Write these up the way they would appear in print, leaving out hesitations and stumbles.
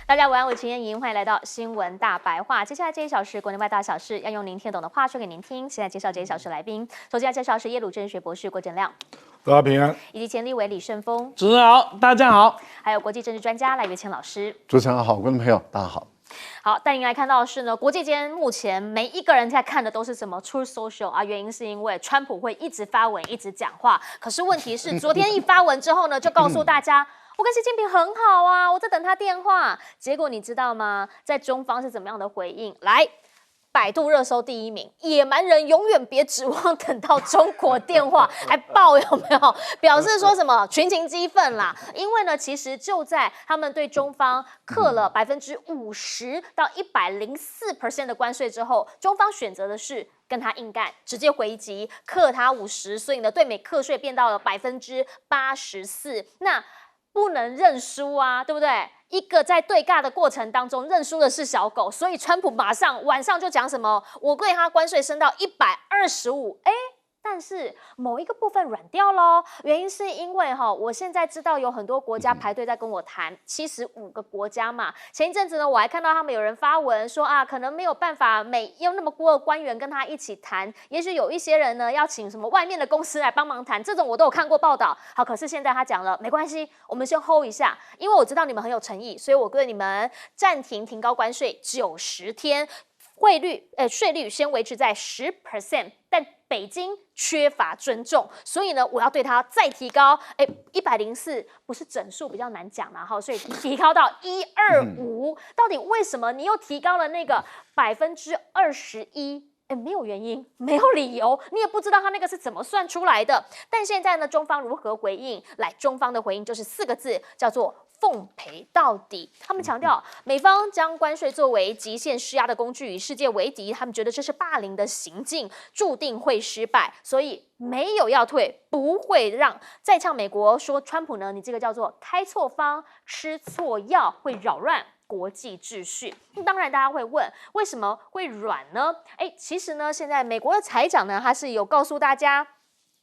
大家晚安，我是陈燕莹，欢迎来到新闻大白话。接下来这一小时国内外大小事，要用您听懂的话说给您听。现在介绍这一小时来宾，首先要介绍是耶鲁政治学博士郭正亮，大家平安。以及前立委李胜峰，主持人好，大家好。还有国际政治专家赖岳谦老师。主持人好，观众朋友大家好。好，带您来看到的是呢，国际间目前每一个人在看的都是什么 Truth Social 啊？原因是因为川普会一直发文，一直讲话。可是问题是，昨天一发文之后呢，就告诉大家。我跟习近平很好啊，我在等他电话。结果你知道吗？在中方是怎么样的回应？来，百度热搜第一名，野蛮人永远别指望等到中国电话，还爆有没有？表示说什么群情激愤啦？因为呢，其实就在他们对中方课了50%到104%的关税之后，中方选择的是跟他硬干，直接回击，课他50%，所以呢，对美课税变到了84%。那不能认输啊，对不对？一个在对尬的过程当中认输的是小狗，所以川普马上晚上就讲什么，我对他关税升到125%，但是某一个部分软掉咯，原因是因为我现在知道有很多国家排队在跟我谈，75个国家嘛。前一阵子呢，我还看到他们有人发文说啊，可能没有办法有那么多的官员跟他一起谈，也许有一些人呢要请什么外面的公司来帮忙谈，这种我都有看过报道。好，可是现在他讲了，没关系，我们先 hold 一下，因为我知道你们很有诚意，所以我对你们暂停提高关税90天。税率先维持在10%，但北京缺乏尊重，所以呢，我要对它再提高，104不是整数比较难讲啦，所以提高到125，到底为什么你又提高了那个21%？没有原因，没有理由，你也不知道他那个是怎么算出来的。但现在呢，中方如何回应？来，中方的回应就是4个字，叫做奉陪到底。他们强调，美方将关税作为极限施压的工具，与世界为敌，他们觉得这是霸凌的行径，注定会失败，所以没有要退，不会让。再呛美国说，川普呢，你这个叫做开错方、吃错药，会扰乱国际秩序。当然大家会问，为什么会软呢？其实呢，现在美国的财长呢，他是有告诉大家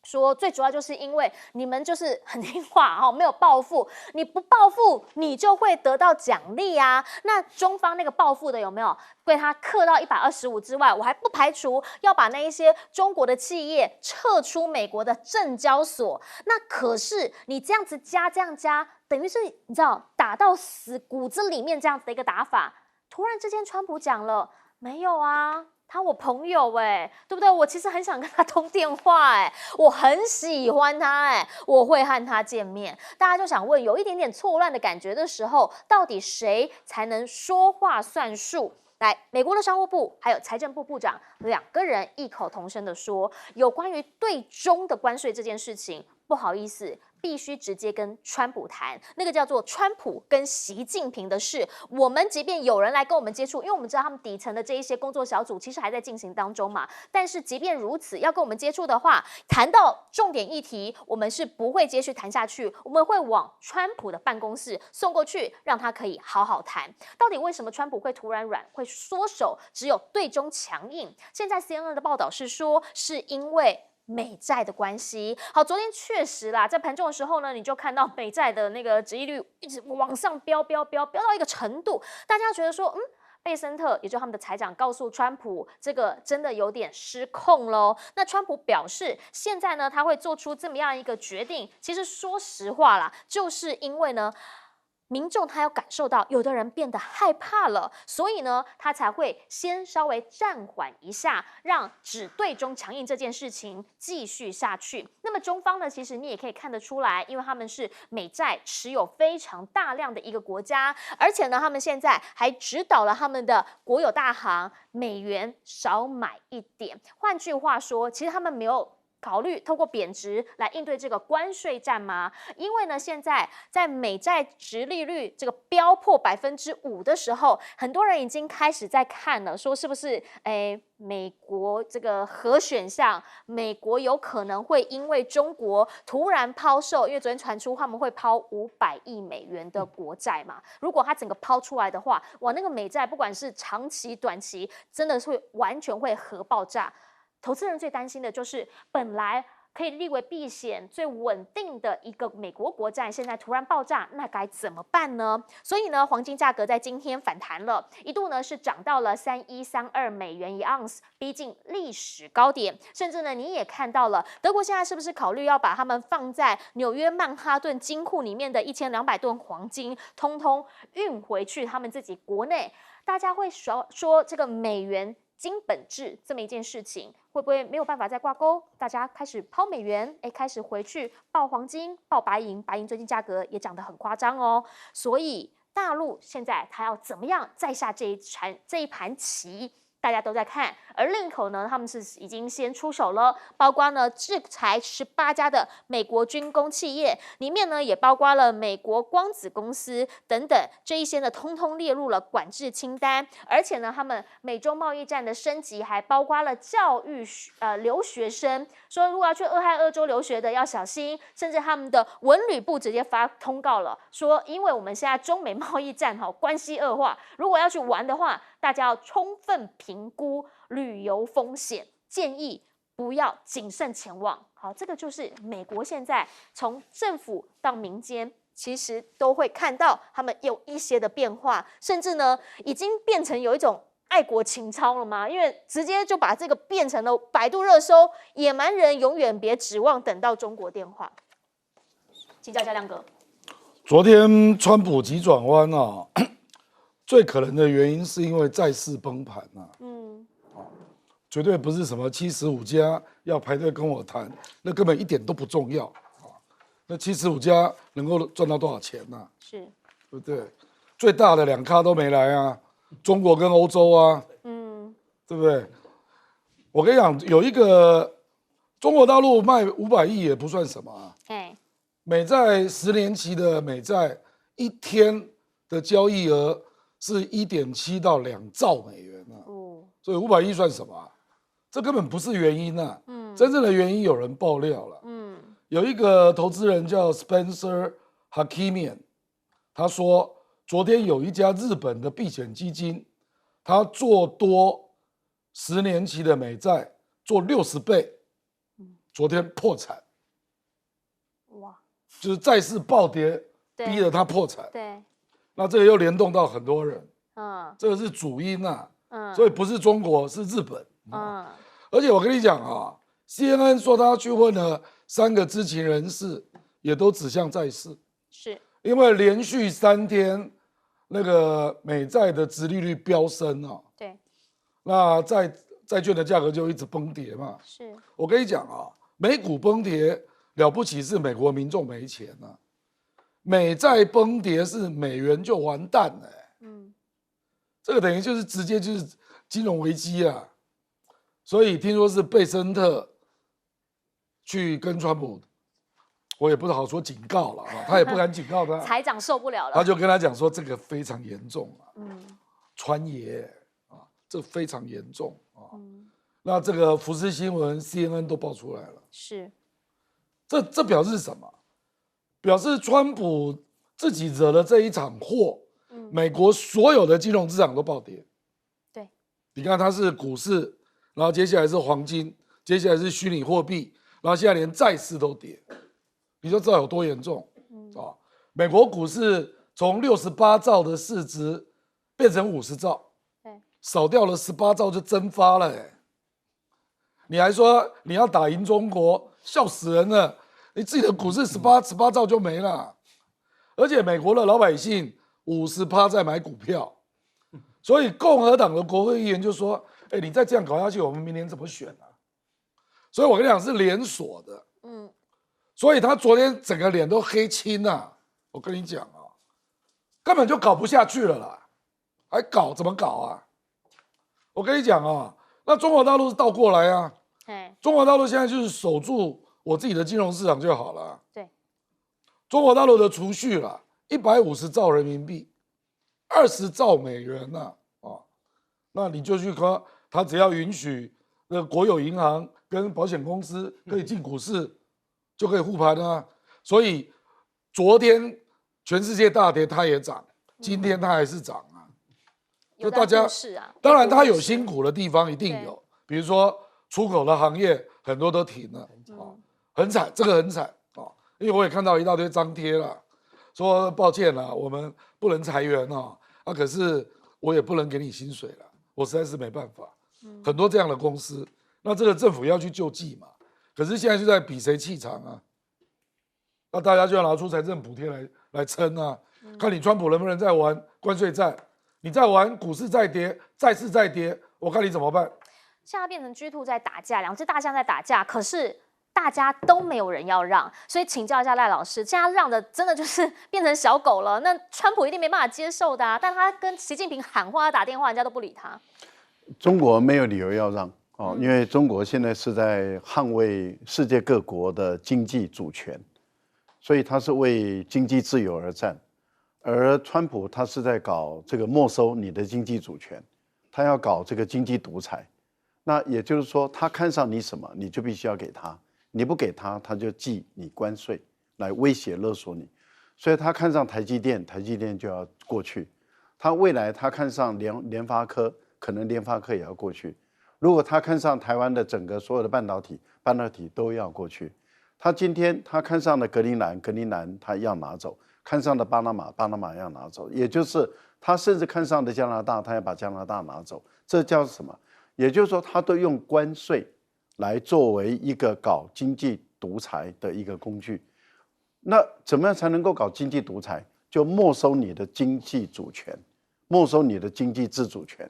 说，最主要就是因为你们就是很听话没有报复，你不报复你就会得到奖励啊。那中方那个报复的有没有对他课到125之外，我还不排除要把那一些中国的企业撤出美国的证交所。那可是你这样子加这样加，等于是你知道打到死骨子里面这样子的一个打法。突然之间川普讲了，没有啊，他我朋友对不对？我其实很想跟他通电话我很喜欢他我会和他见面。大家就想问，有一点点错乱的感觉的时候，到底谁才能说话算数？来，美国的商务部还有财政部部长2个人异口同声的说，有关于对中的关税这件事情，不好意思，必须直接跟川普谈，那个叫做川普跟习近平的事。我们即便有人来跟我们接触，因为我们知道他们底层的这一些工作小组其实还在进行当中嘛。但是即便如此，要跟我们接触的话，谈到重点议题，我们是不会继续谈下去，我们会往川普的办公室送过去，让他可以好好谈。到底为什么川普会突然软，会缩手，只有对中强硬？现在 CNN 的报道是说，是因为美债的关系。好，昨天确实啦，在盘中的时候呢，你就看到美债的那个殖利率一直往上飙到一个程度，大家觉得说，贝森特，也就是他们的财长告诉川普，这个真的有点失控咯。那川普表示，现在呢，他会做出这么样一个决定，其实说实话啦，就是因为呢，民众他有感受到有的人变得害怕了，所以呢，他才会先稍微暂缓一下，让只对中强硬这件事情继续下去。那么中方呢，其实你也可以看得出来，因为他们是美债持有非常大量的一个国家，而且呢，他们现在还指导了他们的国有大行美元少买一点。换句话说，其实他们没有考虑透过贬值来应对这个关税战吗？因为呢，现在在美债殖利率这个飙破5%的时候，很多人已经开始在看了，说是不是美国这个核选项，美国有可能会因为中国突然抛售，因为昨天传出他们会抛500亿美元的国债嘛，如果它整个抛出来的话，哇，那个美债不管是长期短期，真的是完全会核爆炸。投资人最担心的就是本来可以立为避险最稳定的一个美国国债，现在突然爆炸，那该怎么办呢？所以呢，黄金价格在今天反弹了，一度呢是涨到了3132美元一盎司，逼近历史高点。甚至呢，你也看到了，德国现在是不是考虑要把他们放在纽约曼哈顿金库里面的1200吨黄金，通通运回去他们自己国内？大家会说这个美元金本质这么一件事情，会不会没有办法再挂钩？大家开始抛美元，开始回去报黄金、报白银，白银最近价格也涨得很夸张哦。所以大陆现在它要怎么样再下这一盘棋？大家都在看，而另一口呢，他们是已经先出手了，包括呢制裁18家的美国军工企业，里面呢也包括了美国光子公司等等，这一些呢通通列入了管制清单，而且呢，他们美中贸易战的升级还包括了教育留学生，说如果要去俄亥俄州留学的要小心，甚至他们的文旅部直接发通告了，说因为我们现在中美贸易战关系恶化，如果要去玩的话，大家要充分评估旅游风险，建议不要谨慎前往。好，这个就是美国现在从政府到民间，其实都会看到他们有一些的变化，甚至呢，已经变成有一种爱国情操了吗？因为直接就把这个变成了百度热搜，野蛮人永远别指望等到中国电话。请教一下亮哥，昨天川普急转弯啊，最可能的原因是因为债市崩盘啊，绝对不是什么75家要排队跟我谈，那根本一点都不重要啊。那75家能够赚到多少钱呢？是，对不对？最大的2咖都没来啊，中国跟欧洲啊，对不对？我跟你讲，有一个中国大陆卖500亿也不算什么啊。美债10年期的美债一天的交易额是1.7到2兆美元啊，所以500亿算什么啊？这根本不是原因啊，真正的原因有人爆料了，有一个投资人叫 Spencer Hakimian， 他说昨天有一家日本的避险基金，他做多10年期的美债做60倍，昨天破产，哇，就是债市暴跌，逼得他破产。对，那这个又联动到很多人，这个是主因啊，所以不是中国，是日本，而且我跟你讲啊 ，CNN 说他去问了3个知情人士，也都指向债市，是因为连续3天那个美债的殖利率飙升啊，对，那债券的价格就一直崩跌嘛。是，我跟你讲啊，美股崩跌了不起是美国民众没钱啊，美债崩跌是美元就完蛋了，这个等于就是直接就是金融危机啊。所以听说是贝森特去跟川普，我也不好说警告了啊，他也不敢警告他，财长受不了了，他就跟他讲说这个非常严重啊，川爷啊，这非常严重啊，那这个福斯新闻、CNN 都爆出来了，是，这表示什么？表示川普自己惹了这一场祸，美国所有的金融资产都暴跌。对，你看它是股市，然后接下来是黄金，接下来是虚拟货币，然后现在连债市都跌，你就知道有多严重啊！美国股市从68兆的市值变成50兆，少掉了18兆就蒸发了，你还说你要打赢中国，笑死人了！你自己的股市18兆就没了，而且美国的老百姓50%在买股票，所以共和党的国会议员就说：“你再这样搞下去，我们明年怎么选啊？”所以我跟你讲是连锁的，所以他昨天整个脸都黑青啊！我跟你讲啊，根本就搞不下去了啦，还搞怎么搞啊？我跟你讲啊，那中国大陆是倒过来啊，中国大陆现在就是守住我自己的金融市场就好了。对，中国大陆的储蓄啦，150兆人民币，20兆美元呐，那你就去看，他只要允许那个国有银行跟保险公司可以进股市，就可以护盘啊。所以昨天全世界大跌，它也涨，今天它还是涨啊。就大家，当然它有辛苦的地方一定有，比如说出口的行业很多都停了，很惨，这个很惨啊，因为我也看到一大堆张贴啦，说抱歉啦，我们不能裁员可是我也不能给你薪水了，我实在是没办法。很多这样的公司，那这个政府要去救济嘛，可是现在就在比谁气场啊，那大家就要拿出财政补贴来撑啊，看你川普能不能再玩关税战，你再玩股市再跌，债市再跌，我看你怎么办。现在变成G2在打架，两只大象在打架，可是大家都没有人要让，所以请教一下赖老师，现在让的真的就是变成小狗了，那川普一定没办法接受的但他跟习近平喊话、打电话，人家都不理他。中国没有理由要让因为中国现在是在捍卫世界各国的经济主权，所以他是为经济自由而战，而川普他是在搞这个没收你的经济主权，他要搞这个经济独裁。那也就是说，他看上你什么，你就必须要给他，你不给他，他就记你关税来威胁勒索你。所以他看上台积电，台积电就要过去；他未来他看上联发科，可能联发科也要过去。如果他看上台湾的整个所有的半导体都要过去。他今天他看上了格陵兰他要拿走；看上了巴拿马要拿走。也就是他甚至看上的加拿大，他要把加拿大拿走。这叫什么？也就是说，他都用关税来作为一个搞经济独裁的一个工具。那怎么样才能够搞经济独裁？就没收你的经济主权，没收你的经济自主权。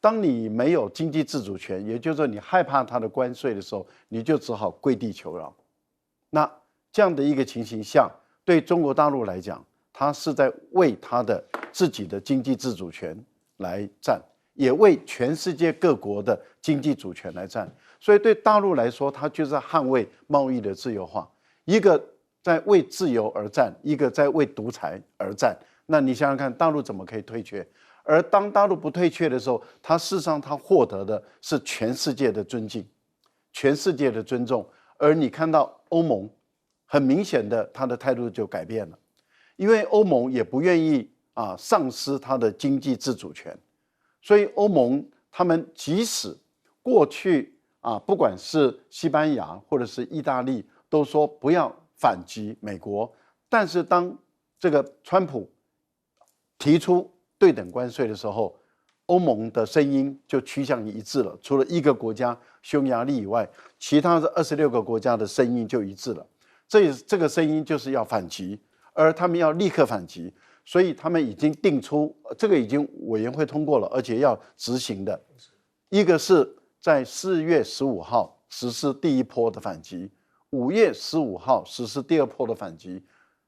当你没有经济自主权，也就是说你害怕他的关税的时候，你就只好跪地求饶。那这样的一个情形下，对中国大陆来讲，他是在为他的自己的经济自主权来战。也为全世界各国的经济主权来战，所以对大陆来说，它就是捍卫贸易的自由化，一个在为自由而战，一个在为独裁而战。那你想想看，大陆怎么可以退却？而当大陆不退却的时候，它事实上它获得的是全世界的尊敬，全世界的尊重。而你看到欧盟，很明显的它的态度就改变了，因为欧盟也不愿意丧失它的经济自主权。所以欧盟他们即使过去不管是西班牙或者是意大利都说不要反击美国，但是当这个川普提出对等关税的时候，欧盟的声音就趋向于一致了。除了一个国家匈牙利以外，其他的26个国家的声音就一致了。这个声音就是要反击，而他们要立刻反击。所以他们已经定出，这个已经委员会通过了，而且要执行的。一个是在4月15号实施第一波的反击，5月15号实施第二波的反击，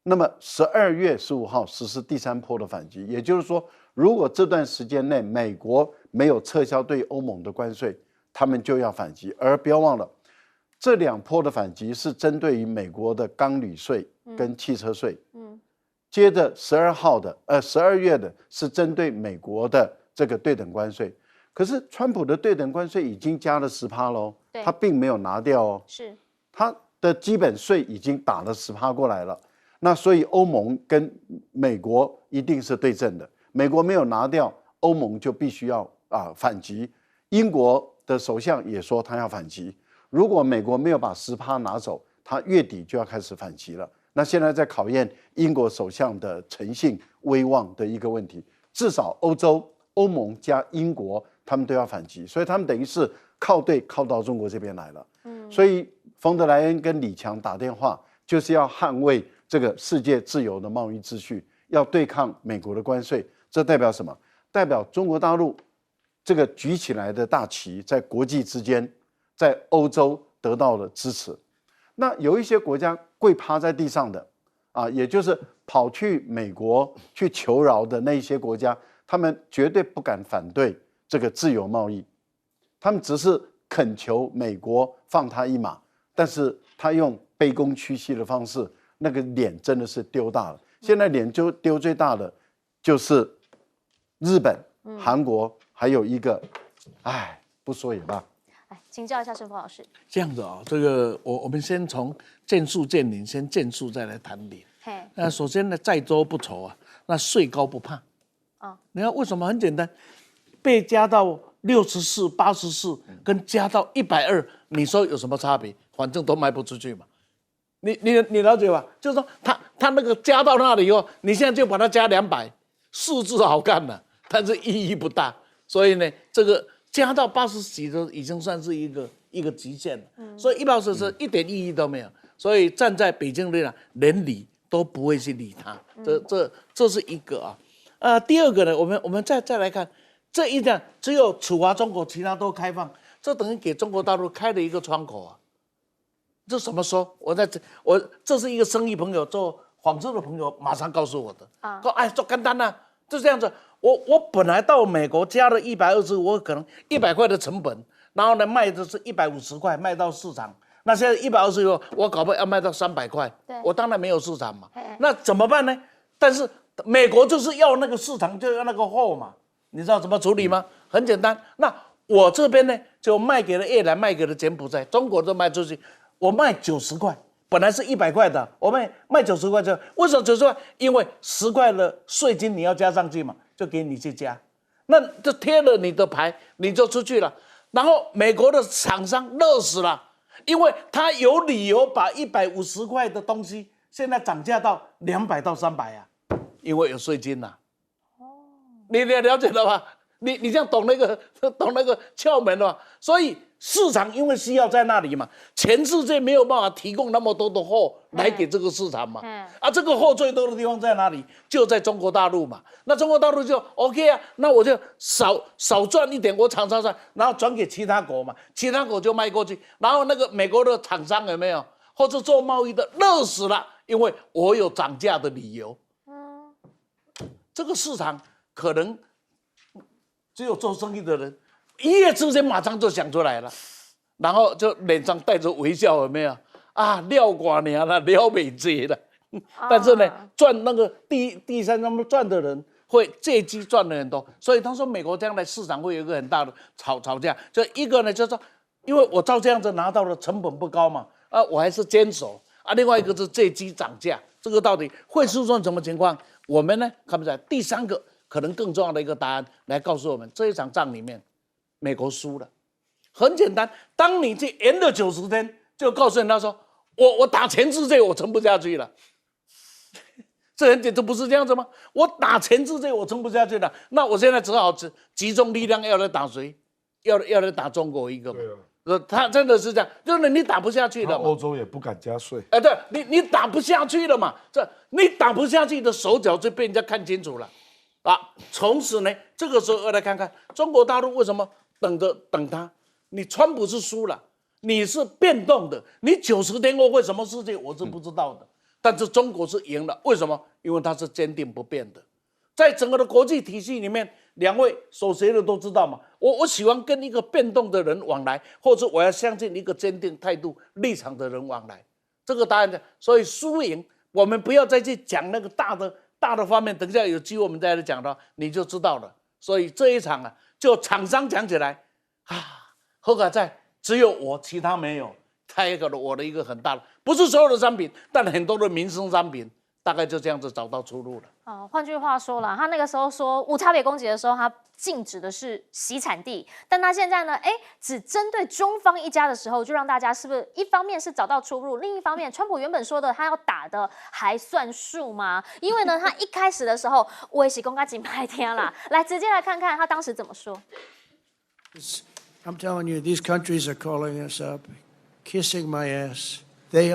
那么12月15号实施第三波的反击。也就是说，如果这段时间内美国没有撤销对欧盟的关税，他们就要反击。而不要忘了，这2波的反击是针对于美国的钢铝税跟汽车税。接着12月的是针对美国的这个对等关税，可是川普的对等关税已经加了10%喽，他并没有拿掉哦，是他的基本税已经打了10%过来了，那所以欧盟跟美国一定是对阵的，美国没有拿掉，欧盟就必须要反击。英国的首相也说他要反击，如果美国没有把10%拿走，他月底就要开始反击了。那现在在考验英国首相的诚信威望的一个问题，至少欧盟加英国他们都要反击，所以他们等于是靠到中国这边来了。所以冯德莱恩跟李强打电话就是要捍卫这个世界自由的贸易秩序，要对抗美国的关税。这代表什么？代表中国大陆这个举起来的大旗在国际之间，在欧洲得到了支持。那有一些国家跪趴在地上的也就是跑去美国去求饶的那些国家，他们绝对不敢反对这个自由贸易，他们只是恳求美国放他一马，但是他用卑躬屈膝的方式，那个脸真的是丢大了。现在脸就丢最大的就是日本、韩国，还有一个，不说也罢。请教一下盛峰老师。这样子这个我们先从见树见林，先见树再来谈林。那首先呢，载舟不愁那税高不怕。你看为什么？很简单，被加到64、84跟加到120，你说有什么差别？反正都卖不出去嘛。你了解吧？就是说他那个加到那里以后，你现在就把它加200，数字好看了，但是意义不大。所以呢，这个加到80几都已经算是一个极限了。所以150是一点意义都没有。所以站在北京立场，连理都不会去理他。这是一个啊。第二个呢，我们再来看，这一点只有处罚中国，其他都开放，这等于给中国大陆开了一个窗口啊。这怎么说？这是一个生意朋友做纺织的朋友马上告诉我的说哎，做简单呐，就这样子。我本来到美国加了120，我可能100块的成本，然后呢卖的是150块，卖到市场。那现在120以后，我搞不好要卖到300块，我当然没有市场嘛。那怎么办呢？但是美国就是要那个市场，就要那个货嘛。你知道怎么处理吗？很简单。那我这边呢，就卖给了越南，卖给了柬埔寨，中国都卖出去。我卖90块，本来是100块的，我卖90块就为什么90块？因为10块的税金你要加上去嘛，就给你去加，那就贴了你的牌，你就出去了。然后美国的厂商乐死了，因为他有理由把150块的东西现在涨价到200到300啊，因为有税金呐。你了解了吧？你这样懂那个窍门了吧？所以市场因为需要在那里嘛，全世界没有办法提供那么多的货来给这个市场嘛。这个货最多的地方在哪里？就在中国大陆嘛。那中国大陆就 OK 啊，那我就少赚一点，我厂商赚，然后转给其他国嘛，其他国就卖过去，然后那个美国的厂商有没有，或者做贸易的乐死了，因为我有涨价的理由。这个市场可能只有做生意的人一夜之间马上就想出来了，然后就脸上带着微笑，有没有啊？了寡年了，了没济了。但是呢，赚那个第三他们赚的人会借机赚了很多，所以他说美国将来市场会有一个很大的吵架。就一个呢，就是说，因为我照这样子拿到的成本不高嘛，我还是坚守啊。另外一个是借机涨价，这个到底会出现什么情况？我们呢看不出来。第三个可能更重要的一个答案来告诉我们，这一场仗里面，美国输了。很简单，当你去延了90天，就告诉人家说，我打全世界我撑不下去了。这很简单，不是这样子吗？我打全世界我撑不下去了，那我现在只好集中力量要来打谁？要来打中国一个嘛。他真的是这样，就是你打不下去了嘛。欧洲也不敢加税。对，你打不下去了嘛？你打不下去的手脚就被人家看清楚了从此呢，这个时候要来看看中国大陆为什么等他。你川普是输了，你是变动的，你90天后会什么事情我是不知道的。但是中国是赢了，为什么？因为它是坚定不变的。在整个的国际体系里面，两位守谁的都知道嘛。我喜欢跟一个变动的人往来，或者我要相信一个坚定态度立场的人往来。这个答案的，所以输赢我们不要再去讲那个大的方面，等一下有机会我们再来讲到，你就知道了。所以这一场就厂商讲起来何卡在只有我，其他没有，开了我的一个很大的，不是所有的商品，但很多的民生商品。大概就这样子找到出路了。换句话说了，他那个时候说无差别攻击的时候，他禁止的是洗产地，但他现在呢，只针对中方一家的时候，就让大家是不是一方面是找到出路，另一方面，川普原本说的他要打的还算数吗？因为呢，他一开始的时候，我也是公开紧拍天啦，来直接来看看他当时怎么说。I'm telling you, these countries are calling us up, kissing my ass. They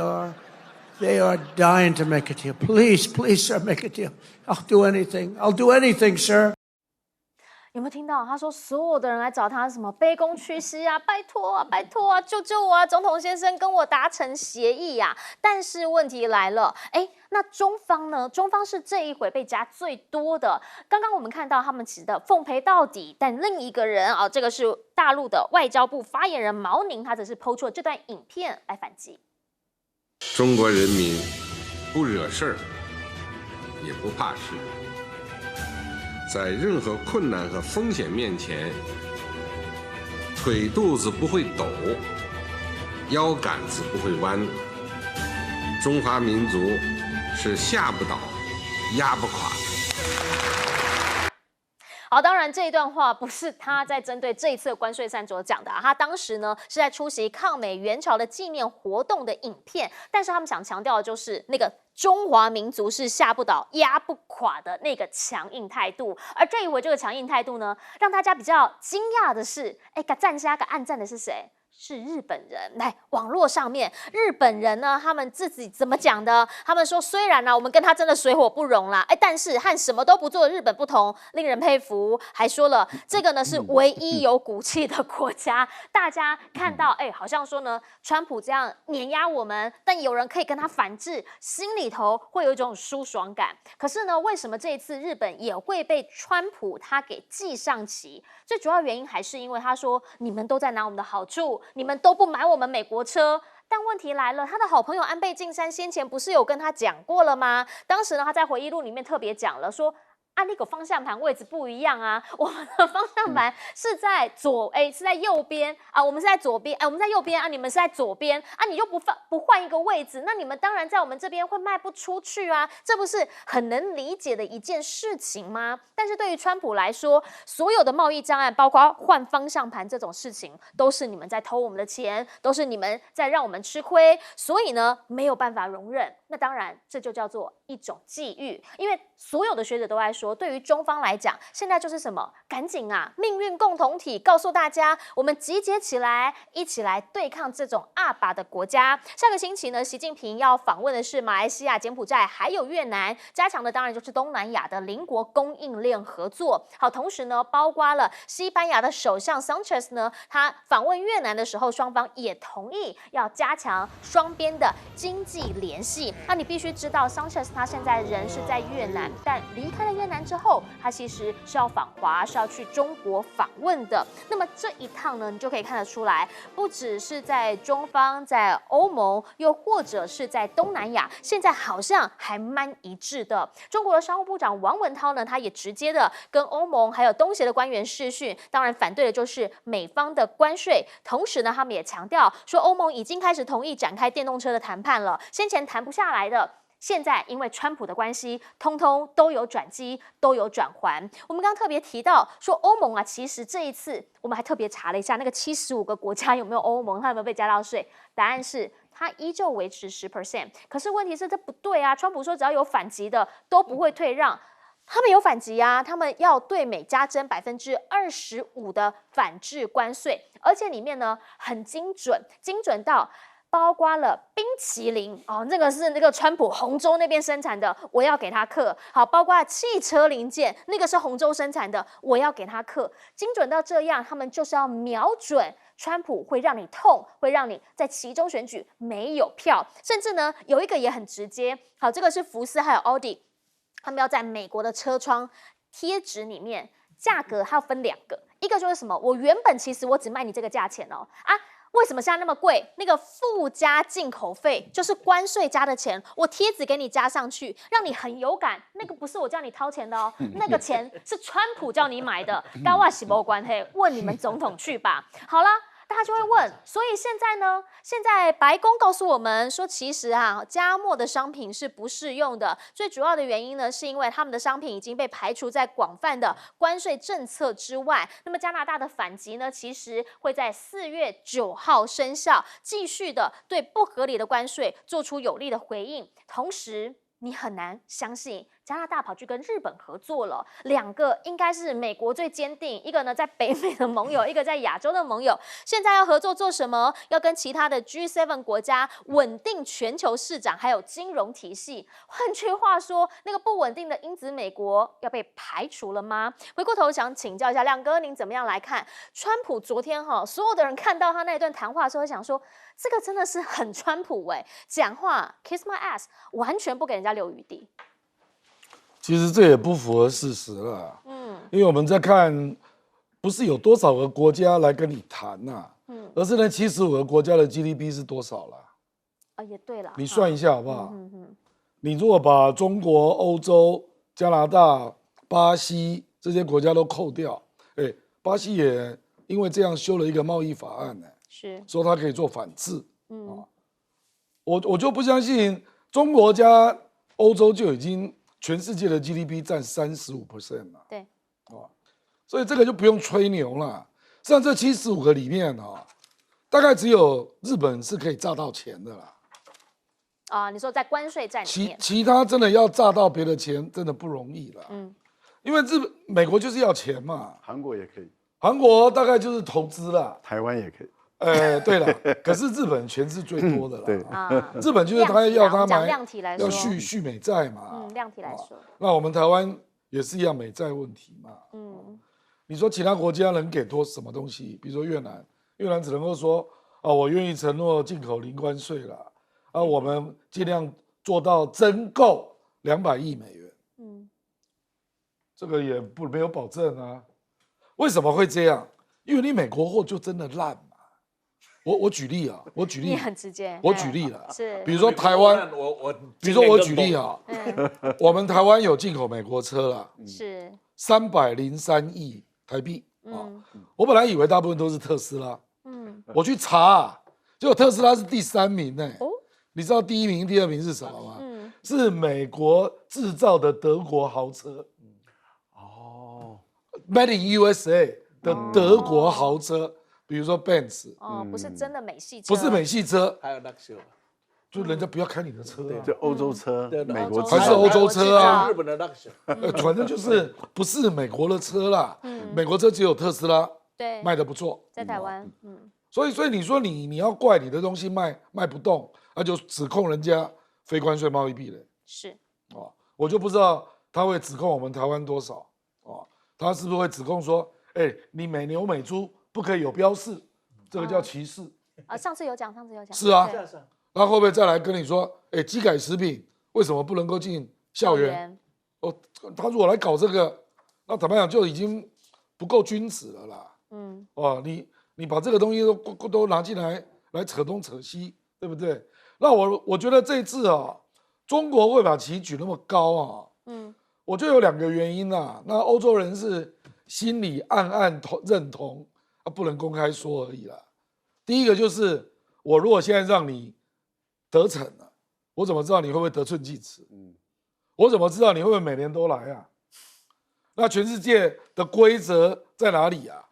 are dying to make a deal. Please, sir, make a deal. I'll do anything. I'll do anything, sir. 有没有听到？他说所有的人来找他什么卑躬屈膝啊，拜托啊，拜托啊，救救我啊！总统先生跟我达成协议呀。但是问题来了，那中方呢？中方是这一回被夹最多的。刚刚我们看到他们起的奉陪到底，但另一个人这个是大陆的外交部发言人毛宁，他只是抛出了这段影片来反击。中国人民不惹事儿，也不怕事，在任何困难和风险面前，腿肚子不会抖，腰杆子不会弯。中华民族是吓不倒、压不垮的。好，当然这一段话不是他在针对这一次的关税战所讲的啊，他当时呢是在出席抗美援朝的纪念活动的影片，但是他们想强调的就是那个中华民族是下不倒、压不垮的那个强硬态度。而这一回这个强硬态度呢，让大家比较惊讶的是，个赞虾个暗赞的是谁？是日本人。来，网络上面日本人呢，他们自己怎么讲的？他们说，虽然呢，我们跟他真的水火不容啦，但是和什么都不做的日本不同，令人佩服。还说了，这个呢是唯一有骨气的国家。大家看到，好像说呢，川普这样碾压我们，但有人可以跟他反制，心里头会有一种舒爽感。可是呢，为什么这一次日本也会被川普他给记上旗？最主要原因还是因为他说，你们都在拿我们的好处。你们都不买我们美国车，但问题来了，他的好朋友安倍晋三先前不是有跟他讲过了吗？当时呢，他在回忆录里面特别讲了说。那个方向盘位置不一样啊，我们的方向盘是在是在右边啊，我们是在左边，我们在右边啊，你们是在左边啊，你就不换一个位置，那你们当然在我们这边会卖不出去啊，这不是很能理解的一件事情吗？但是对于川普来说，所有的贸易障碍，包括换方向盘这种事情，都是你们在偷我们的钱，都是你们在让我们吃亏，所以呢，没有办法容忍。那当然，这就叫做一种际遇，因为所有的学者都在说，对于中方来讲，现在就是什么？赶紧啊，命运共同体，告诉大家，我们集结起来，一起来对抗这种阿爸的国家。下个星期呢，习近平要访问的是马来西亚、柬埔寨还有越南，加强的当然就是东南亚的邻国供应链合作。好，同时呢，包括了西班牙的首相 Sanchez 呢，他访问越南的时候，双方也同意要加强双边的经济联系。那你必须知道 ，Sanchez 他现在人是在越南，但离开了越南之后，他其实是要访华，是要去中国访问的。那么这一趟呢，你就可以看得出来，不只是在中方、在欧盟，又或者是在东南亚，现在好像还蛮一致的。中国的商务部长王文涛呢，他也直接的跟欧盟还有东协的官员视讯，当然反对的就是美方的关税。同时呢，他们也强调说，欧盟已经开始同意展开电动车的谈判了，先前谈不下来的。现在因为川普的关系，通通都有转机，都有转圜。我们刚刚特别提到说，欧盟啊，其实这一次我们还特别查了一下，那个75个国家有没有欧盟，它有没有被加到税？答案是它依旧维持10%。可是问题是这不对啊！川普说只要有反击的都不会退让。他们有反击啊，他们要对美加征25%的反制关税，而且里面呢很精准到。包括了冰淇淋哦，那个是那个川普洪州那边生产的，我要给他课。好，包括汽车零件，那个是洪州生产的，我要给他课。精准到这样，他们就是要瞄准川普，会让你痛，会让你在期中选举没有票。甚至呢，有一个也很直接，好，这个是福斯还有奥迪，他们要在美国的车窗贴纸里面，价格还要分2个，一个就是什么，我原本其实我只卖你这个价钱哦啊。为什么现在那么贵？那个附加进口费就是关税加的钱，我贴纸给你加上去，让你很有感。那个不是我叫你掏钱的哦，那个钱是川普叫你买的，跟我是没关系。问你们总统去吧。好啦。大家就会问，所以现在呢？现在白宫告诉我们说，其实加墨的商品是不适用的。最主要的原因呢，是因为他们的商品已经被排除在广泛的关税政策之外。那么加拿大的反击呢，其实会在4月9号生效，继续的对不合理的关税做出有力的回应。同时，你很难相信加拿大跑去跟日本合作了，2个应该是美国最坚定，一个呢在北美的盟友，一个在亚洲的盟友。现在要合作做什么？要跟其他的 G7 国家稳定全球市场，还有金融体系。换句话说，那个不稳定的因子美国要被排除了吗？回过头想请教一下亮哥，您怎么样来看川普昨天所有的人看到他那一段谈话的时候，会想说，这个真的是很川普讲话 kiss my ass， 完全不给人家留余地。其实这也不符合事实了，因为我们在看，不是有多少个国家来跟你谈而是那75个国家的 GDP 是多少了？也对了，你算一下好不好？你如果把中国、欧洲、加拿大、巴西这些国家都扣掉，巴西也因为这样修了一个贸易法案是说它可以做反制，我就不相信中国加欧洲就已经全世界的 GDP 占35% 了，对，所以这个就不用吹牛了。实际上这75个里面大概只有日本是可以榨到钱的啦。你说在关税战里面，其他真的要榨到别的钱，真的不容易了。因为美国就是要钱嘛。韩国也可以，韩国大概就是投资啦，台湾也可以。对了，可是日本钱是最多的啦。对日本就是他要他买，量体来说要续美债嘛。量体来说，那我们台湾也是一样美债问题嘛。你说其他国家能给什么东西？比如说越南，越南只能够说我愿意承诺进口零关税了，我们尽量做到增购200亿美元。这个也没有保证啊。为什么会这样？因为你美国货就真的烂嘛。我举例啊，你很直接。我举例了，是，比如说台湾，比如说我举例啊，我们台湾有进口美国车了，是303亿台币啊。我本来以为大部分都是特斯拉，我去查，结果特斯拉是第3名呢。你知道第1名、第2名是什么吗？是美国制造的德国豪车。Made in USA 的德国豪车，比如说 Benz， 不是真的美系车，不是美系车，还有 Luxury， 就人家不要开你的车就欧洲车、美国还是欧洲车啊，日本的 Luxury， 反正就是不是美国的车啦。美国车只有特斯拉对卖的不错，在台湾，所以你说你要怪你的东西卖不动，那就指控人家非关税贸易壁垒。是我就不知道他会指控我们台湾多少他是不是会指控说，你美牛美猪不可以有标示，这个叫歧视上次有讲。是啊，那会不会再来跟你说，基改食品为什么不能够进校园？他如果来搞这个，那坦白讲就已经不够君子了啦。你把这个东西都拿进来扯东扯西，对不对？那我觉得这一次中国会把旗举那么高我就有2个原因啦。那欧洲人是心里暗暗认同，不能公开说而已啦。第一个就是我如果现在让你得逞了，我怎么知道你会不会得寸进尺？我怎么知道你会不会每年都来啊？那全世界的规则在哪里啊？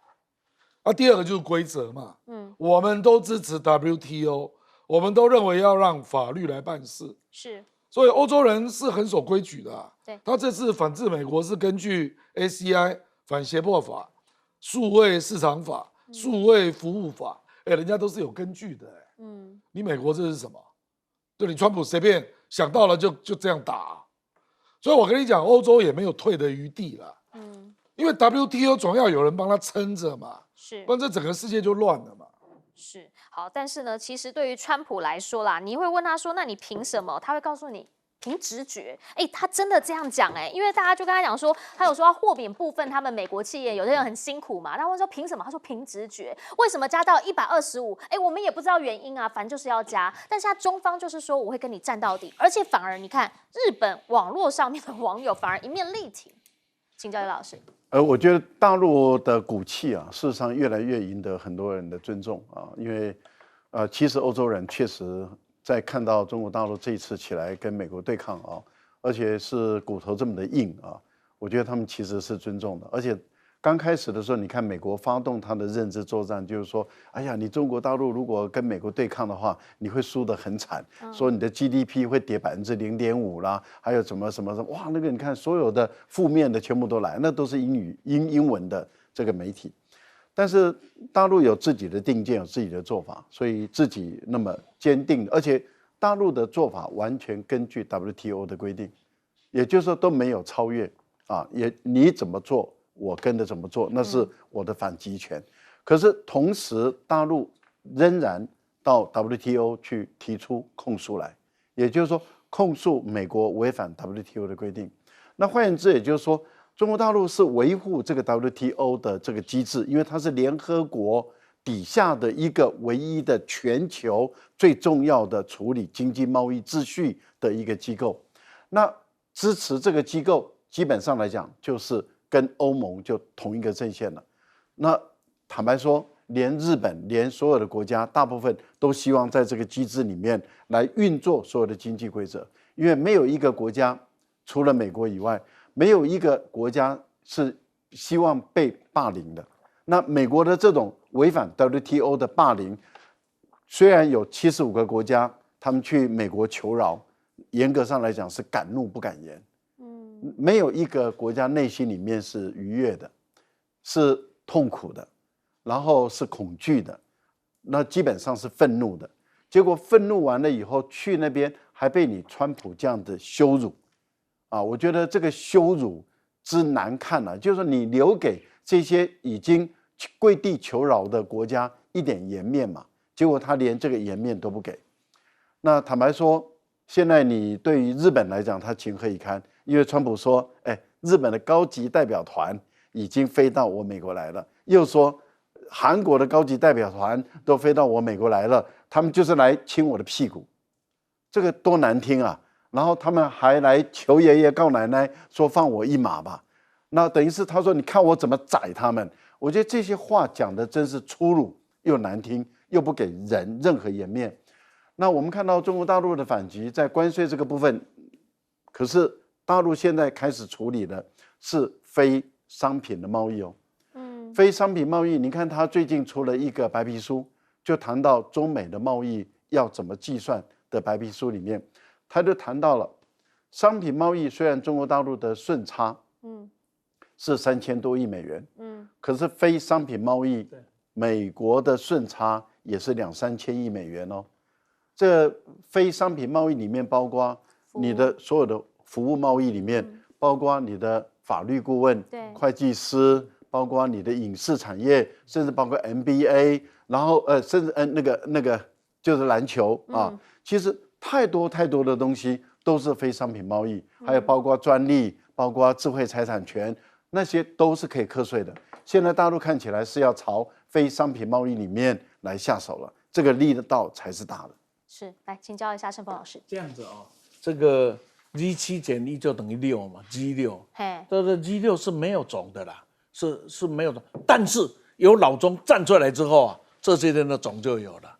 第二个就是规则嘛。我们都支持 WTO， 我们都认为要让法律来办事。是。所以欧洲人是很守规矩的对，他这次反制美国是根据 ACI 反胁迫法、数位市场法、数位服务法，人家都是有根据的。你美国这是什么？就你川普随便想到了就这样打。所以我跟你讲，欧洲也没有退的余地了。因为 WTO 总要有人帮他撑着嘛，是，不然这整个世界就乱了嘛。是好，但是呢，其实对于川普来说啦，你会问他说：“那你凭什么？”他会告诉你凭直觉。他真的这样讲因为大家就跟他讲说，他有说要豁免部分他们美国企业，有些人很辛苦嘛。他问说凭什么？他说凭直觉。为什么加到125？我们也不知道原因啊，反正就是要加。但是他中方就是说我会跟你站到底，而且反而你看日本网络上面的网友反而一面力挺。请教刘老师。我觉得大陆的骨气事实上越来越赢得很多人的尊重因为其实欧洲人确实在看到中国大陆这一次起来跟美国对抗而且是骨头这么的硬我觉得他们其实是尊重的，而且刚开始的时候，你看美国发动他的认知作战，就是说，哎呀，你中国大陆如果跟美国对抗的话，你会输得很惨，说你的 GDP 会跌0.5%啦，还有什么，哇，那个你看所有的负面的全部都来，那都是英文的这个媒体。但是大陆有自己的定见，有自己的做法，所以自己那么坚定，而且大陆的做法完全根据 WTO 的规定，也就是说都没有超越也你怎么做，我跟着怎么做，那是我的反击权。可是同时，大陆仍然到 WTO 去提出控诉来，也就是说控诉美国违反 WTO 的规定。那换言之，也就是说，中国大陆是维护这个 WTO 的这个机制，因为它是联合国底下的一个唯一的全球最重要的处理经济贸易秩序的一个机构。那支持这个机构，基本上来讲就是跟欧盟就同一个阵线了。那坦白说，连日本，连所有的国家，大部分都希望在这个机制里面来运作所有的经济规则，因为没有一个国家，除了美国以外，没有一个国家是希望被霸凌的。那美国的这种违反 WTO 的霸凌，虽然有75个国家他们去美国求饶，严格上来讲是敢怒不敢言，没有一个国家内心里面是愉悦的，是痛苦的，然后是恐惧的，那基本上是愤怒的。结果愤怒完了以后，去那边还被你川普这样的羞辱，我觉得这个羞辱之难看啊，就是你留给这些已经跪地求饶的国家一点颜面嘛，结果他连这个颜面都不给。那坦白说，现在你对于日本来讲，他情何以堪？因为川普说，日本的高级代表团已经飞到我美国来了，又说韩国的高级代表团都飞到我美国来了，他们就是来亲我的屁股，这个多难听啊！然后他们还来求爷爷告奶奶，说放我一马吧。那等于是他说，你看我怎么宰他们。我觉得这些话讲的真是粗鲁又难听，又不给人任何颜面。那我们看到中国大陆的反击，在关税这个部分，可是大陆现在开始处理的是非商品的贸易哦。非商品贸易，你看他最近出了一个白皮书，就谈到中美的贸易要怎么计算的白皮书里面，他就谈到了商品贸易，虽然中国大陆的顺差是3000多亿美元，可是非商品贸易，美国的顺差也是2-3千亿美元哦。这非商品贸易里面包括你的所有的服务贸易里面，包括你的法律顾问、会计师，包括你的影视产业，甚至包括 NBA， 然后甚至那个就是篮球啊，其实太多的东西都是非商品贸易，还有包括专利，包括智慧财产权，那些都是可以课税的。现在大陆看起来是要朝非商品贸易里面来下手了，这个力道才是大的。是，来请教一下盛峰老师。这样子哦，这个 G7减1就等于6嘛 ，G6，这个 G6是没有种的啦，是没有种，但是有老中站出来之后啊，这些人的种就有了，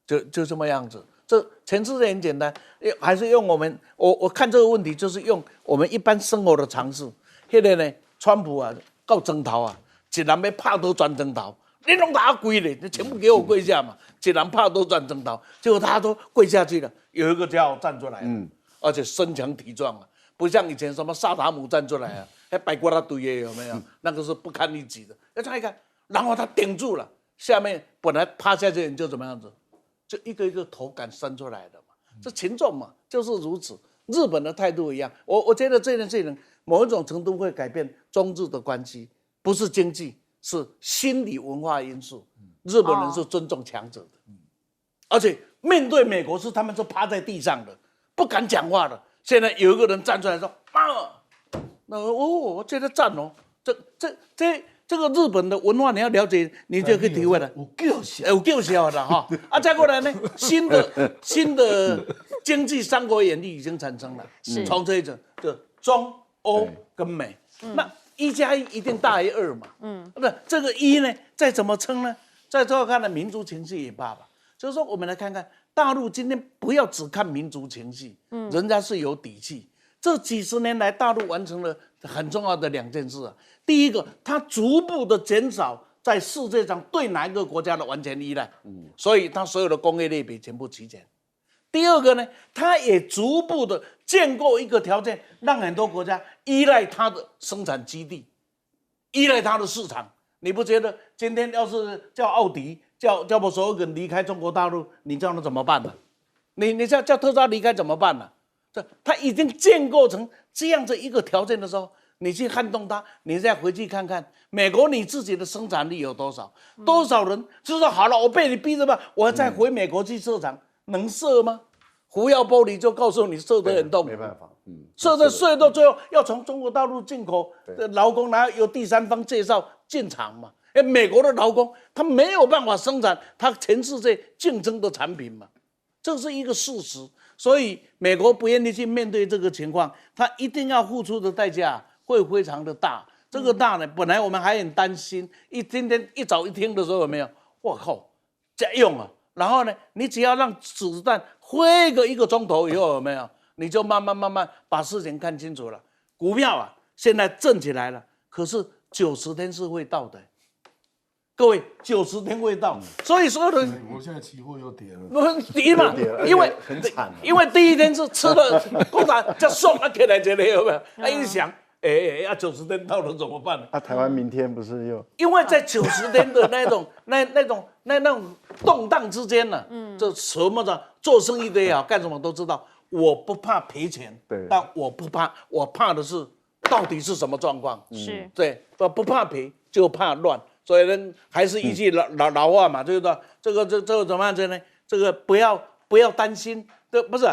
就这么样子。这全世界很简单，还是用我看这个问题就是用我们一般生活的常识。那个呢，川普啊，告征讨啊，一人要拍都转征讨，你弄打跪嘞，你全部给我跪下嘛，一人拍都转征讨，结果他都跪下去了，有一个家伙站出来了，而且身强体壮啊，不像以前什么萨达姆站出来啊，还摆过他堆的有没有？那个是不堪一击的。他一看，然后他顶住了，下面本来趴下去人就怎么样子，就一个一个头敢伸出来的嘛，这群众嘛就是如此。日本的态度一样，我觉得这件事情某一种程度会改变中日的关系，不是经济，是心理文化因素。日本人是尊重强者的，而且面对美国是他们是趴在地上的，不敢讲话的。现在有一个人站出来说：“那我觉得赞哦，这个日本的文化你要了解，你就可以体会了。有够小的哈再过来呢，新的经济三国演义已经产生了，从这一种就中欧跟美，那1+1一定大于2嘛，那这个1呢，再怎么称呢？再最后看的民族情绪也罢吧，就是说我们来看看大陆今天不要只看民族情绪，人家是有底气。这几十年来，大陆完成了很重要的2件事啊。第一个，它逐步的减少在世界上对哪一个国家的完全依赖，所以它所有的工业类别全部齐全。第二个呢，它也逐步的建构一个条件，让很多国家依赖它的生产基地，依赖它的市场。你不觉得今天要是叫奥迪、叫我所有人离开中国大陆，你叫他怎么办呢？你叫特斯拉离开怎么办呢？它已经建构成这样子一个条件的时候，你去撼动它，你再回去看看美国你自己的生产力有多少？多少人就说好了，我被你逼着吧，我再回美国去设厂，能设吗？胡耀玻璃就告诉你设得很痛，没办法，设到最后要从中国大陆进口的劳工，然后由第三方介绍进厂嘛。美国的劳工他没有办法生产他全世界竞争的产品嘛，这是一个事实。所以美国不愿意去面对这个情况，他一定要付出的代价会非常的大。这个大呢，本来我们还很担心，今天一早一听的时候有没有？我靠，这用啊！然后呢，你只要让子弹飞个1个钟头以后有没有？你就慢慢把事情看清楚了。股票啊，现在震起来了，可是90天是会到的。各位，90天会到，所以所有的我现在期货又跌了，跌嘛，因为很惨，因为第一天是吃了共产就送啊起来这里有没有？他一想，要90天到了怎么办呢？台湾明天不是又？因为在90天的那种动荡之间呢，这什么的做生意的也好，干什么都知道，我不怕赔钱，对，但我不怕，我怕的是到底是什么状况？是，对，不怕赔就怕乱。所以呢，还是一句老话嘛，就是说这个怎么样子呢？这个不要担心，不是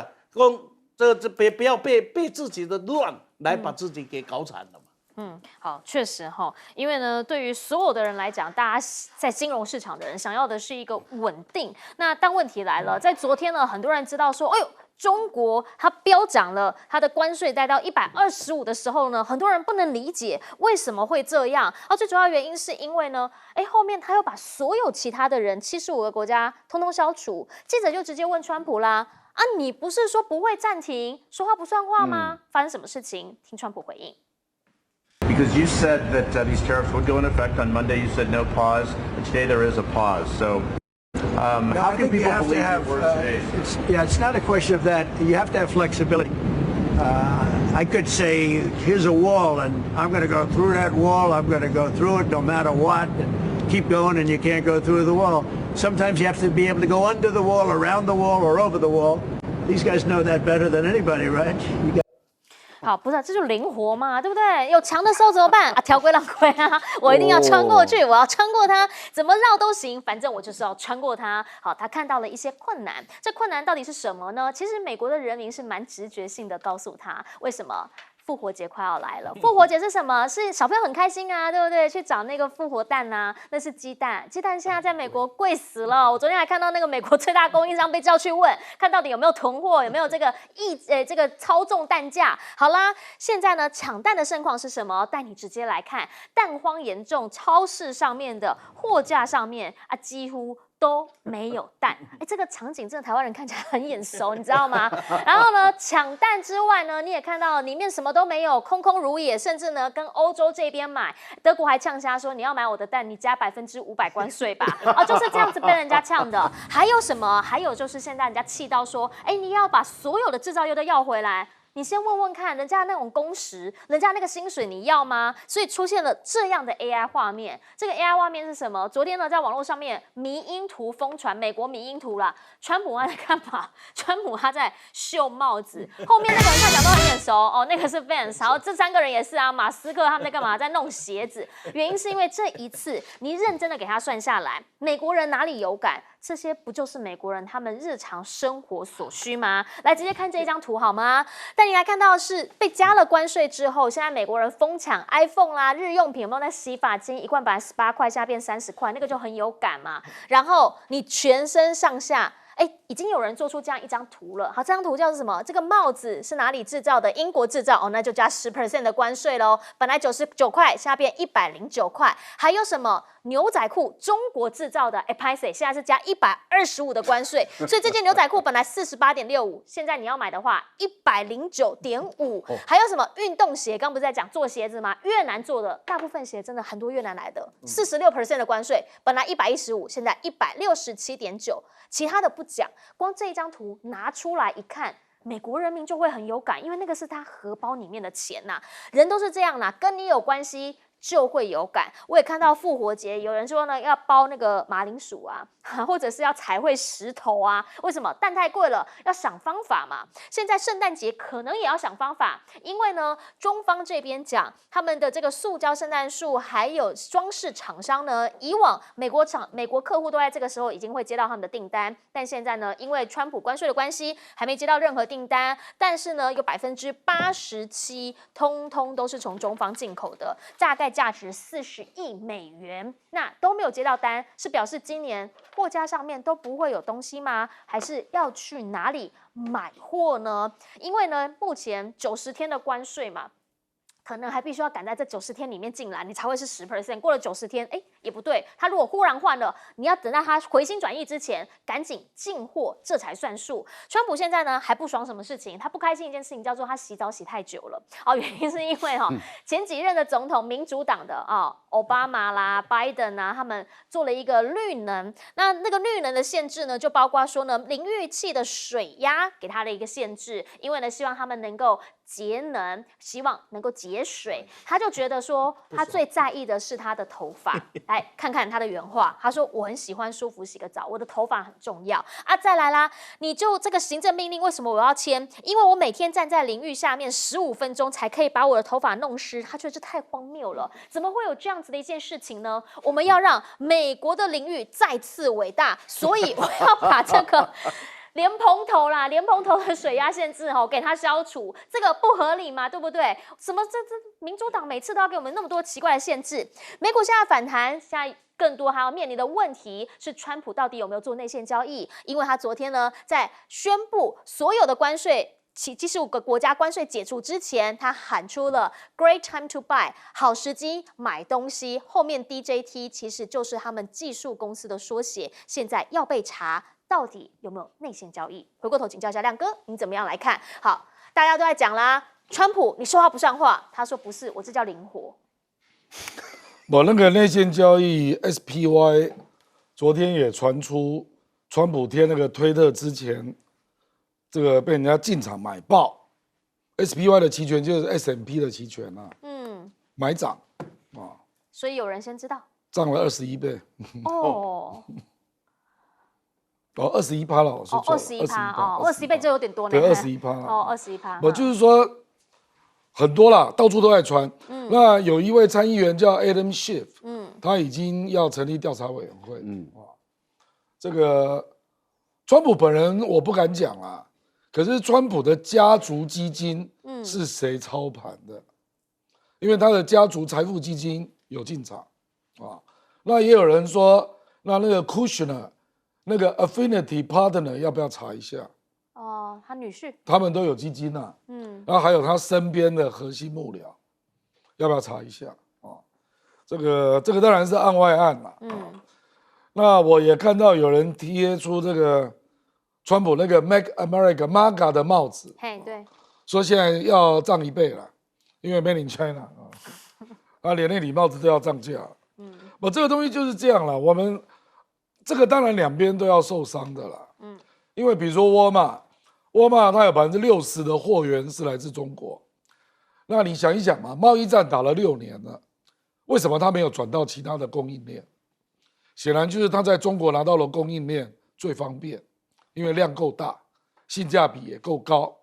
不要被自己的乱来把自己给搞惨了嘛。好，确实哈，因为呢，对于所有的人来讲，大家在金融市场的人想要的是一个稳定。那但问题来了，在昨天呢，很多人知道说，哎呦。中国它飙涨了，它的关税带到125的时候呢，很多人不能理解为什么会这样。最主要原因是因为呢，后面他又把所有其他的人75个国家通通消除。记者就直接问川普啦：你不是说不会暂停，说话不算话吗？发生什么事情？听川普回应。Because you said that these tariffs would go into effect on Monday, you said no pause, and today there is a pause. So. How can people believe your words today? It's not a question of that. You have to have flexibility. I could say, here's a wall, and I'm going to go through that wall. I'm going to go through it no matter what, and keep going, and you can't go through the wall. Sometimes you have to be able to go under the wall, around the wall, or over the wall. These guys know that better than anybody, right? 好，不是，这就灵活嘛，对不对？有墙的时候怎么办啊？条规浪规啊，我一定要穿过去，我要穿过它，怎么绕都行，反正我就是要穿过它。好，他看到了一些困难，这困难到底是什么呢？其实美国的人民是蛮直觉性的告诉他，为什么？复活节快要来了，复活节是什么？是小朋友很开心啊，对不对？去找那个复活蛋啊，那是鸡蛋。鸡蛋现在在美国贵死了。我昨天还看到那个美国最大供应商被叫去问，看到底有没有囤货，有没有这个操纵蛋价。好啦，现在呢抢蛋的盛况是什么？带你直接来看，蛋荒严重，超市上面的货架上面几乎都没有蛋。这个场景真的台湾人看起来很眼熟，你知道吗？然后呢，抢蛋之外呢，你也看到里面什么都没有，空空如也，甚至呢跟欧洲这边买，德国还呛瞎说你要买我的蛋，你加500%关税吧。就是这样子被人家呛的。还有什么？还有就是现在人家气到说，你要把所有的制造业都要回来。你先问问看，人家那种工时，人家那个薪水，你要吗？所以出现了这样的 AI 画面。这个 AI 画面是什么？昨天呢，在网络上面迷因图疯传，美国迷因图啦。川普他在干嘛？川普他在秀帽子，后面那个人看起来都很眼熟哦，那个是 Vance， 然后这3个人也是啊，马斯克他们在干嘛？在弄鞋子。原因是因为这一次你认真的给他算下来，美国人哪里有感？这些不就是美国人他们日常生活所需吗？来，直接看这一张图好吗？但你来看到的是被加了关税之后，现在美国人疯抢 iPhone 啦，日用品有没有？那洗发精1罐本来18块，现在变30块，那个就很有感嘛。然后你全身上下。已经有人做出这样一张图了。好，这张图叫做什么？这个帽子是哪里制造的？英国制造那就加10% 的关税喽。本来99块，现在变109块。还有什么？牛仔裤中国制造的，拍谁？现在是加125的关税。所以这件牛仔裤本来48.65，现在你要买的话109.5。还有什么？运动鞋，刚不是在讲做鞋子吗？越南做的，大部分鞋真的很多越南来的，46% 的关税，本来115，现在167.9。其他的不讲，光这一张图拿出来一看，美国人民就会很有感，因为那个是他荷包里面的钱呐。人都是这样啦，跟你有关系就会有感。我也看到复活节有人说呢，要包那个马铃薯啊，或者是要彩绘石头啊。为什么？蛋太贵了，要想方法嘛。现在圣诞节可能也要想方法，因为呢，中方这边讲他们的这个塑胶圣诞树还有装饰厂商呢，以往美国客户都在这个时候已经会接到他们的订单，但现在呢，因为川普关税的关系，还没接到任何订单。但是呢，有87%通通都是从中方进口的，大概价值40亿美元，那都没有接到单，是表示今年货架上面都不会有东西吗？还是要去哪里买货呢？因为呢，目前90天的关税嘛，可能还必须要赶在这90天里面进来，你才会是10%。过了90天，也不对。他如果忽然换了，你要等到他回心转意之前，赶紧进货，这才算数。川普现在呢还不爽什么事情？他不开心一件事情叫做他洗澡洗太久了原因是因为前几任的总统民主党的奥巴马啦、拜登啊，他们做了一个绿能。那个绿能的限制呢，就包括说呢，淋浴器的水压给他的一个限制，因为呢希望他们能够节能，希望能够节水。他就觉得说，他最在意的是他的头发。来看看他的原话，他说：“我很喜欢舒服洗个澡，我的头发很重要啊。”再来啦，你就这个行政命令，为什么我要签？因为我每天站在淋浴下面15分钟才可以把我的头发弄湿。他觉得这太荒谬了，怎么会有这样子的一件事情呢？我们要让美国的淋浴再次伟大，所以我要把这个。莲蓬头的水压限制给它消除，这个不合理嘛，对不对？什么这民主党每次都要给我们那么多奇怪的限制。美股现在反弹，现在更多还要面临的问题是川普到底有没有做内线交易？因为他昨天呢在宣布所有的关税。75个国家关税解除之前，他喊出了 "Great time to buy"， 好时机买东西。后面 DJT 其实就是他们技术公司的缩写，现在要被查。到底有没有内线交易？回过头请教一下亮哥，你怎么样来看？好，大家都在讲啦，川普你说话不算话，他说不是，我这叫灵活。我那个内线交易 SPY， 昨天也传出川普贴那个推特之前，这个被人家进场买爆 SPY 的期权就是 S&P 的期权啊，买涨啊，所以有人先知道，涨了21倍哦。21%了，我说错了，21%，21倍就有点多呢。对，21%21%。我就是说很多啦，到处都在传。那有一位参议员叫 Adam Schiff，他已经要成立调查委员会。这个川普本人我不敢讲啦，可是川普的家族基金是谁操盘的？因为他的家族财富基金有进场那也有人说，那个 Kushner。那个 Affinity Partner 要不要查一下？他女婿，他们都有基金啊，然后还有他身边的核心幕僚，要不要查一下这个当然是案外案啦。那我也看到有人贴出这个川普那个 Make America MAGA 的帽子，对，说现在要涨1倍了，因为 Made in China 连那礼帽子都要涨价。这个东西就是这样了，我们。这个当然两边都要受伤的啦，因为比如说沃尔玛它有60%的货源是来自中国，那你想一想嘛，贸易战打了6年了，为什么它没有转到其他的供应链？显然就是它在中国拿到了供应链最方便，因为量够大，性价比也够高，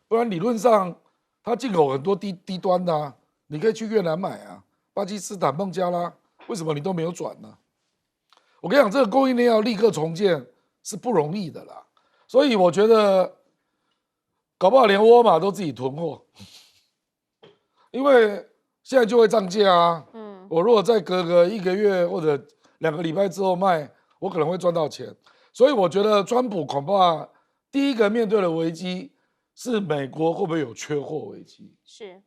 不然理论上它进口很多低端的你可以去越南买啊，巴基斯坦、孟加拉，为什么你都没有转呢？我跟你讲，这个供应链要立刻重建是不容易的啦，所以我觉得搞不好连沃尔玛都自己囤货，因为现在就会涨价啊。我如果再隔个1个月或者2个礼拜之后卖，我可能会赚到钱。所以我觉得川普恐怕第一个面对的危机是美国会不会有缺货危机？是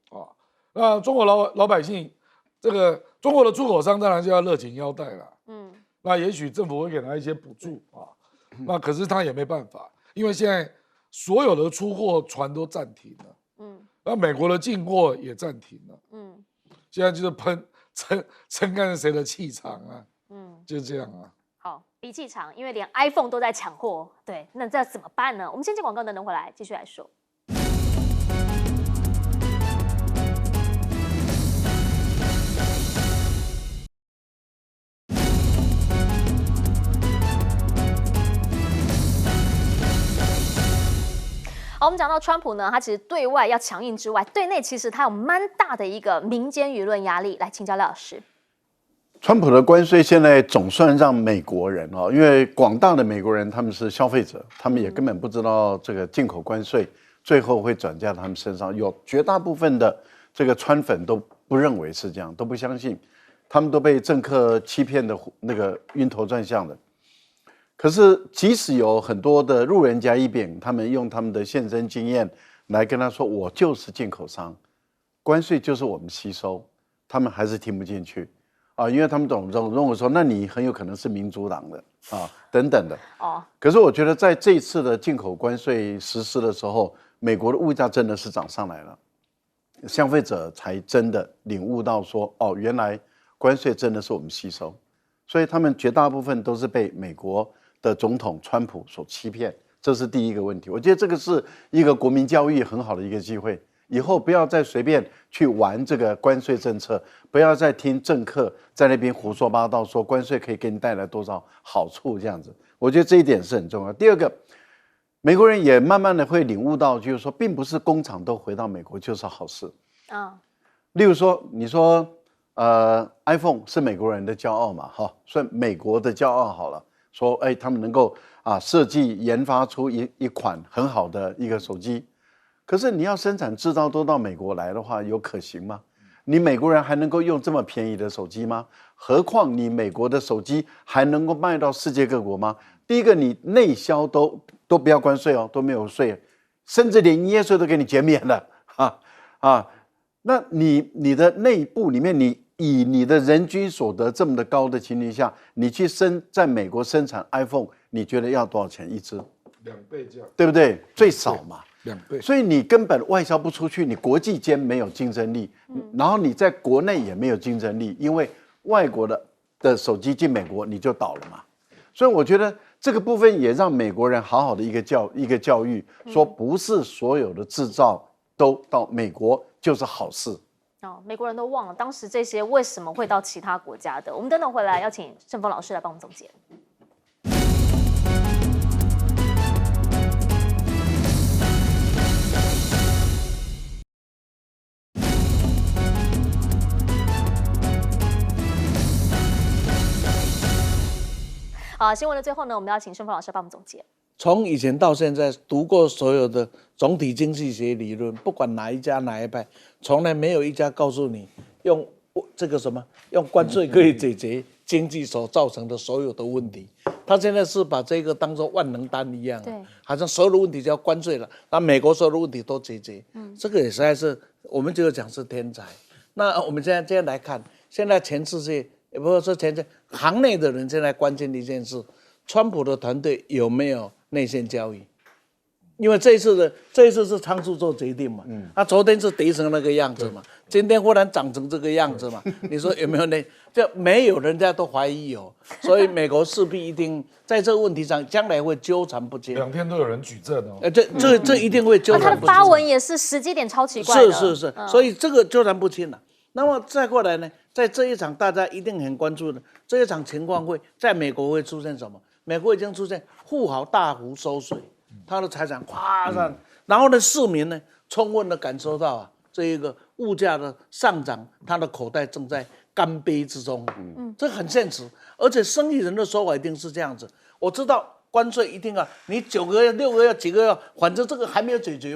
那中国老百姓，这个中国的出口商当然就要勒紧腰带了。那也许政府会给他一些补助那可是他也没办法，因为现在所有的出货船都暂停了，那美国的进货也暂停了，现在就是撑看谁的气场啊，就这样啊。好，比气场，因为连 iPhone 都在抢货，对，那这怎么办呢？我们先进广告，等回来继续来说。好，我们讲到川普呢，他其实对外要强硬之外，对内其实他有蛮大的一个民间舆论压力。来请教廖老师，川普的关税现在总算让美国人因为广大的美国人他们是消费者，他们也根本不知道这个进口关税最后会转嫁到他们身上，有绝大部分的这个川粉都不认为是这样，都不相信，他们都被政客欺骗的那个晕头转向的。可是，即使有很多的路人甲乙丙，他们用他们的现身经验来跟他说：“我就是进口商，关税就是我们吸收。”他们还是听不进去。啊，因为他们总认为说，那你很有可能是民主党的啊等等的。可是我觉得在这一次的进口关税实施的时候，美国的物价真的是涨上来了，消费者才真的领悟到说，哦，原来关税真的是我们吸收，所以他们绝大部分都是被美国的总统川普所欺骗，这是第一个问题。我觉得这个是一个国民教育很好的一个机会，以后不要再随便去玩这个关税政策，不要再听政客在那边胡说八道，说关税可以给你带来多少好处这样子。我觉得这一点是很重要。第二个，美国人也慢慢的会领悟到，就是说，并不是工厂都回到美国就是好事。例如说，你说iPhone 是美国人的骄傲嘛，哈，算美国的骄傲好了。说，哎，他们能够设计研发出一款很好的一个手机，可是你要生产制造都到美国来的话，有可行吗？你美国人还能够用这么便宜的手机吗？何况你美国的手机还能够卖到世界各国吗？第一个，你内销都不要关税哦，都没有税，甚至连营业税都给你减免了那你的内部里面，你以你的人均所得这么的高的情况下，你去在美国生产 iPhone， 你觉得要多少钱一支？2倍价，对不对？最少嘛，2倍。所以你根本外销不出去，你国际间没有竞争力，然后你在国内也没有竞争力，因为外国的手机进美国你就倒了嘛。所以我觉得这个部分也让美国人好好的一个教育，说不是所有的制造都到美国就是好事。美国人都忘了当时这些为什么会到其他国家的。我们等等回来要请盛峰老师来帮我们总结。新闻的最后呢，我们要请盛峰老师帮我们总结。从以前到现在，读过所有的总体经济学理论，不管哪一家哪一派，从来没有一家告诉你用这个用关税可以解决经济所造成的所有的问题。他现在是把这个当作万能丹一样，好像所有的问题就要关税了，那美国所有的问题都解决。这个也实在是我们就讲是天才。那我们现在来看，现在全世界也不是说全世界行内的人现在关心的一件事，川普的团队有没有内线交易？因为这一次是仓促做决定嘛，那昨天是跌成那个样子嘛，今天忽然涨成这个样子嘛，你说有没有呢？就没有，人家都怀疑有，所以美国势必一定在这个问题上将来会纠缠不清。2天都有人举证哦。这一定会纠缠不清。他的发文也是时机点超奇怪的。是，所以这个纠缠不清了。那么再过来呢，在这一场大家一定很关注的这一场情况会在美国会出现什么？美国已经出现富豪大幅收税，他的财产夸上，然后呢，市民呢充分的感受到这一个物价的上涨，他的口袋正在干杯之中。这很现实，而且生意人的说法一定是这样子。我知道关税一定你9个月、6个月、几个月，反正这个还没有解决嘛。